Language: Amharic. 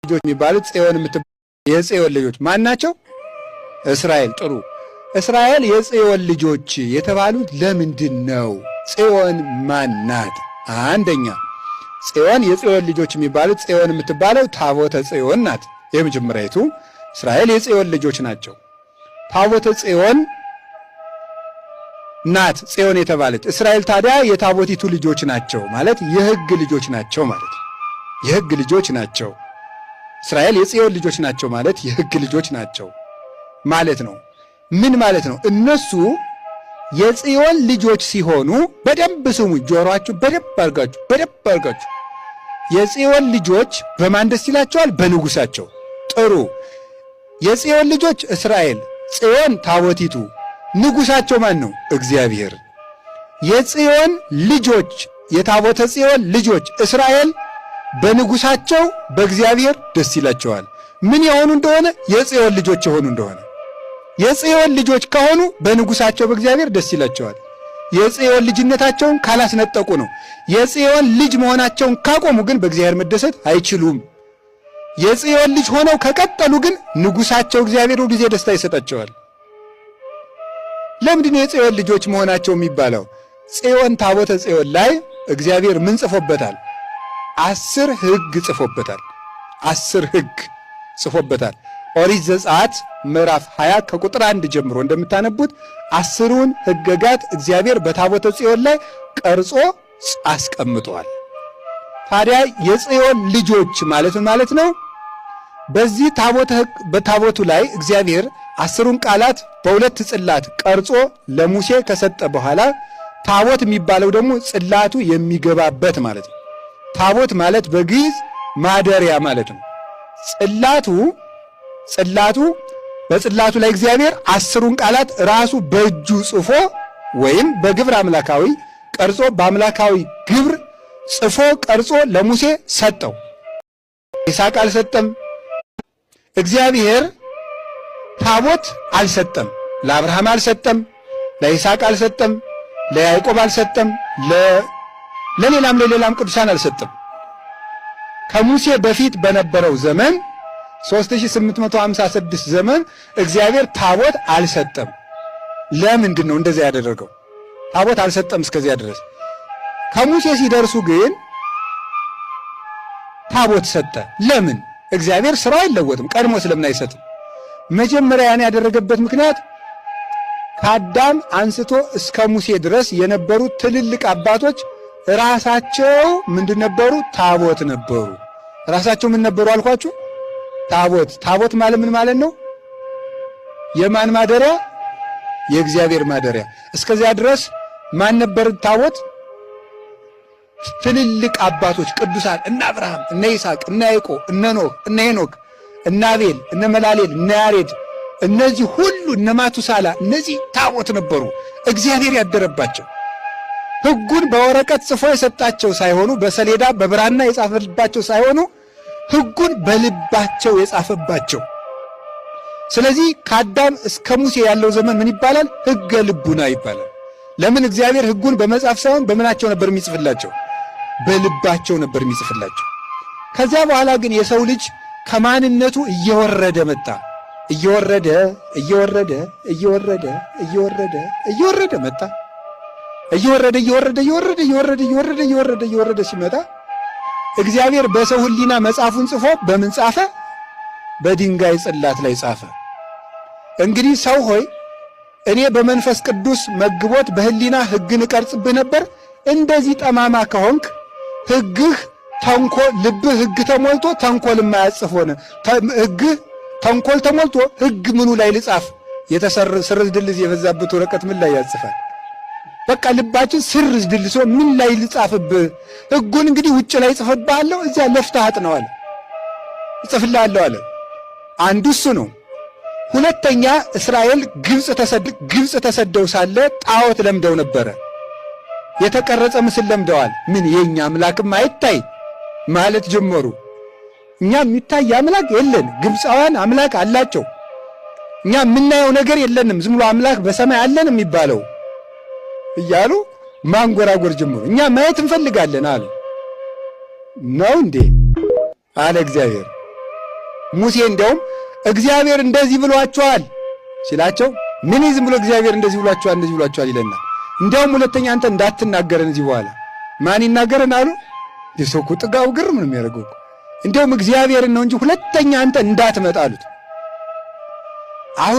ልጆች የሚባሉት ጽዮን የጽዮን ልጆች ማን ናቸው? እስራኤል። ጥሩ። እስራኤል የጽዮን ልጆች የተባሉት ለምንድን ነው? ጽዮን ማን ናት? አንደኛ ጽዮን የጽዮን ልጆች የሚባሉት ጽዮን የምትባለው ታቦተ ጽዮን ናት። የመጀመሪያይቱ እስራኤል የጽዮን ልጆች ናቸው። ታቦተ ጽዮን ናት ጽዮን የተባለች። እስራኤል ታዲያ የታቦቲቱ ልጆች ናቸው ማለት የሕግ ልጆች ናቸው ማለት የሕግ ልጆች ናቸው። እስራኤል የጽዮን ልጆች ናቸው ማለት የሕግ ልጆች ናቸው ማለት ነው። ምን ማለት ነው? እነሱ የጽዮን ልጆች ሲሆኑ በደንብ ስሙ፣ ጆሮአችሁ በደንብ አድርጋችሁ የጽዮን ልጆች በማን ደስ ይላቸዋል? በንጉሳቸው። ጥሩ። የጽዮን ልጆች እስራኤል፣ ጽዮን ታቦቲቱ፣ ንጉሳቸው ማን ነው? እግዚአብሔር። የጽዮን ልጆች የታቦተ ጽዮን ልጆች እስራኤል በንጉሳቸው በእግዚአብሔር ደስ ይላቸዋል። ምን የሆኑ እንደሆነ? የጽዮን ልጆች የሆኑ እንደሆነ። የጽዮን ልጆች ከሆኑ በንጉሳቸው በእግዚአብሔር ደስ ይላቸዋል። የጽዮን ልጅነታቸውን ካላስነጠቁ ነው። የጽዮን ልጅ መሆናቸውን ካቆሙ ግን በእግዚአብሔር መደሰት አይችሉም። የጽዮን ልጅ ሆነው ከቀጠሉ ግን ንጉሳቸው እግዚአብሔር ሁልጊዜ ደስታ ይሰጣቸዋል። ለምንድን ነው የጽዮን ልጆች መሆናቸው የሚባለው? ጽዮን ታቦተ ጽዮን ላይ እግዚአብሔር ምን ጽፎበታል? 10 ሕግ ጽፎበታል። 10 ሕግ ጽፎበታል። ኦሪት ዘጸአት ምዕራፍ 20 ከቁጥር 1 ጀምሮ እንደምታነቡት 10ሩን ሕገጋት እግዚአብሔር በታቦተ ጽዮን ላይ ቀርጾ አስቀምጧል። ታዲያ የጽዮን ልጆች ማለት ነው። በዚህ በታቦቱ ላይ እግዚአብሔር 10ሩን ቃላት በሁለት ጽላት ቀርጾ ለሙሴ ከሰጠ በኋላ ታቦት የሚባለው ደግሞ ጽላቱ የሚገባበት ማለት ነው። ታቦት ማለት በግዕዝ ማደሪያ ማለት ነው። በጽላቱ ላይ እግዚአብሔር 10ሩን ቃላት ራሱ በእጁ ጽፎ ወይም በግብር አምላካዊ ቀርጾ በአምላካዊ ግብር ጽፎ ቀርጾ ለሙሴ ሰጠው። ይስሐቅ አልሰጠም። እግዚአብሔር ታቦት አልሰጠም። ለአብርሃም አልሰጠም፣ ለይስሐቅ አልሰጠም፣ ለያዕቆብ አልሰጠም፣ ለሌላም ቅዱሳን አልሰጠም። ከሙሴ በፊት በነበረው ዘመን 3856 ዘመን እግዚአብሔር ታቦት አልሰጠም። ለምንድን ነው እንደዚያ ያደረገው? ታቦት አልሰጠም እስከዚያ ድረስ። ከሙሴ ሲደርሱ ግን ታቦት ሰጠ። ለምን? እግዚአብሔር ስራው አይለወጥም። ቀድሞ ስለምን አይሰጥም? መጀመሪያ ያን ያደረገበት ምክንያት ከአዳም አንስቶ እስከ ሙሴ ድረስ የነበሩት ትልልቅ አባቶች ራሳቸው ምንድን ነበሩ? ታቦት ነበሩ። ራሳቸው ምን ነበሩ አልኳችሁ? ታቦት። ታቦት ማለት ምን ማለት ነው? የማን ማደሪያ? የእግዚአብሔር ማደሪያ። እስከዚያ ድረስ ማን ነበር ታቦት? ትልልቅ አባቶች ቅዱሳን እነ አብርሃም፣ እነ ይስሐቅ፣ እነ ያዕቆብ፣ እነ ኖህ፣ እነ ሄኖክ፣ እነ አቤል፣ እነ መላሌል፣ እነ ያሬድ፣ እነዚህ ሁሉ እነ ማቱሳላ፣ እነዚህ ታቦት ነበሩ። እግዚአብሔር ያደረባቸው ሕጉን በወረቀት ጽፎ የሰጣቸው ሳይሆኑ በሰሌዳ በብራና የጻፈባቸው ሳይሆኑ ሕጉን በልባቸው የጻፈባቸው። ስለዚህ ከአዳም እስከ ሙሴ ያለው ዘመን ምን ይባላል? ሕገ ልቡና ይባላል። ለምን? እግዚአብሔር ሕጉን በመጻፍ ሳይሆን በምናቸው ነበር የሚጽፍላቸው? በልባቸው ነበር የሚጽፍላቸው። ከዚያ በኋላ ግን የሰው ልጅ ከማንነቱ እየወረደ መጣ። እየወረደ መጣ። እየወረደ ሲመጣ እግዚአብሔር በሰው ሕሊና መጽሐፉን ጽፎ በምን ጻፈ? በድንጋይ ጽላት ላይ ጻፈ። እንግዲህ ሰው ሆይ እኔ በመንፈስ ቅዱስ መግቦት በሕሊና ሕግን እቀርጽብህ ነበር። እንደዚህ ጠማማ ከሆንክ ሕግህ ተንኮል፣ ልብህ ሕግ ተሞልቶ ተንኮል የማያጽፍ ሆነ። ሕግህ ተንኮል ተሞልቶ ሕግ ምኑ ላይ ልጻፍ? ስርዝ ድልዝ የበዛበት ወረቀት ምን ላይ ያጽፋል? በቃ ልባችን ስርዝ ድልሶ ምን ላይ ልጻፍብህ? ሕጉን እንግዲህ ውጭ ላይ ጽፍብሃለሁ፣ እዚያ ለፍተህ አጥነዋል፣ እጽፍልሃለሁ አለ። አንዱ እሱ ነው። ሁለተኛ እስራኤል ግብፅ ተሰደው ሳለ ጣዖት ለምደው ነበረ። የተቀረጸ ምስል ለምደዋል። ምን የኛ አምላክም አይታይ ማለት ጀመሩ። እኛ የሚታይ አምላክ የለን፣ ግብፃውያን አምላክ አላቸው፣ እኛ የምናየው ነገር የለንም፣ ዝም ብሎ አምላክ በሰማይ አለን የሚባለው እያሉ ማንጎራጎር ጀመሩ። እኛ ማየት እንፈልጋለን አሉ። ነው እንዴ አለ እግዚአብሔር። ሙሴ እንዲያውም እግዚአብሔር እንደዚህ ብሏቸዋል ሲላቸው ምን ዝም ብሎ እግዚአብሔር እንደዚህ ብሏቸዋል ይለናል። እንዲያውም ሁለተኛ አንተ እንዳትናገረን እዚህ በኋላ ማን ይናገረን አሉ። የሰው እኮ ጥጋቡ ግርም ነው የሚያደርገው። እንዲያውም እግዚአብሔርን ነው እንጂ ሁለተኛ አንተ እንዳትመጣ አሉት። አሁን